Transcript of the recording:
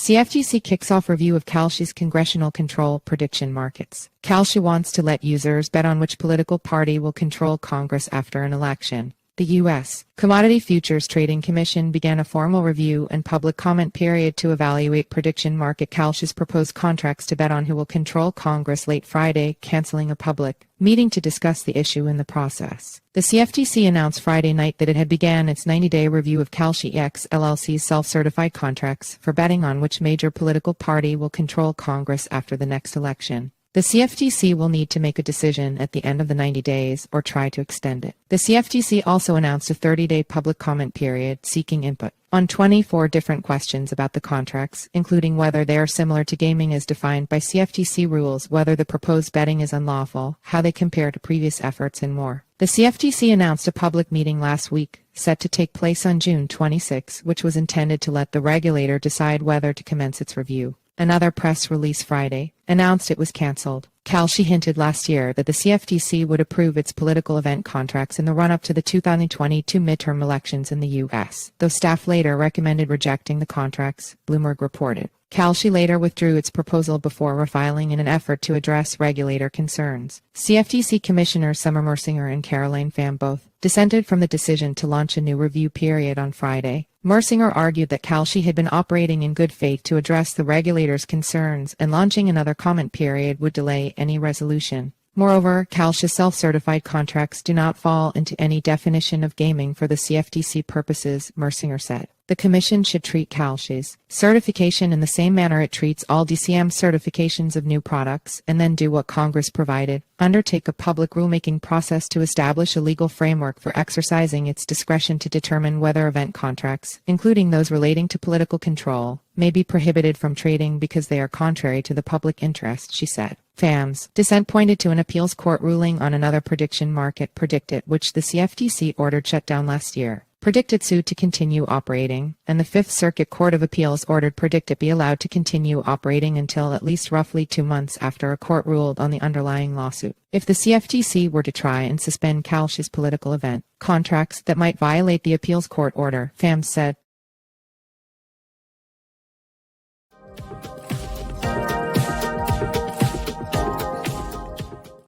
CFTC kicks off review of Kalshi's Congressional control prediction markets. Kalshi wants to let users bet on which political party will control Congress after an election. The U.S. Commodity Futures Trading Commission began a formal review and public comment period to evaluate prediction market Kalshi's proposed contracts to bet on who will control Congress late Friday, canceling a public meeting to discuss the issue in the process. The CFTC announced Friday night that it had begun its 90-day review of KalshiEX LLC's self-certified contracts for betting on which major political party will control Congress after the next election. The CFTC will need to make a decision at the end of the 90 days or try to extend it. The CFTC also announced a 30-day public comment period seeking input on 24 different questions about the contracts, including whether they are similar to gaming as defined by CFTC rules, whether the proposed betting is unlawful, how they compare to previous efforts, and more. The CFTC announced a public meeting last week, set to take place on June 26, which was intended to let the regulator decide whether to commence its review. Another press release Friday announced it was canceled. Kalshi hinted last year that the CFTC would approve its political event contracts in the run-up to the 2022 midterm elections in the U.S., though staff later recommended rejecting the contracts, Bloomberg reported. Kalshi later withdrew its proposal before refiling in an effort to address regulator concerns. CFTC Commissioners Summer Mersinger and Caroline Pham both dissented from the decision to launch a new review period on Friday. Mersinger argued that Kalshi had been operating in good faith to address the regulator's concerns, and launching another comment period would delay any resolution. Moreover, Kalshi's self-certified contracts do not fall into any definition of gaming for the CFTC purposes, Mersinger said. The Commission should treat Kalshi's certification in the same manner it treats all DCM certifications of new products, and then do what Congress provided, undertake a public rulemaking process to establish a legal framework for exercising its discretion to determine whether event contracts, including those relating to political control, may be prohibited from trading because they are contrary to the public interest, she said. Pham's dissent pointed to an appeals court ruling on another prediction market, Predictit, which the CFTC ordered shut down last year. Predictit sued to continue operating, and the Fifth Circuit Court of Appeals ordered Predictit be allowed to continue operating until at least roughly 2 months after a court ruled on the underlying lawsuit. If the CFTC were to try and suspend Kalshi's political event contracts that might violate the appeals court order, Pham said,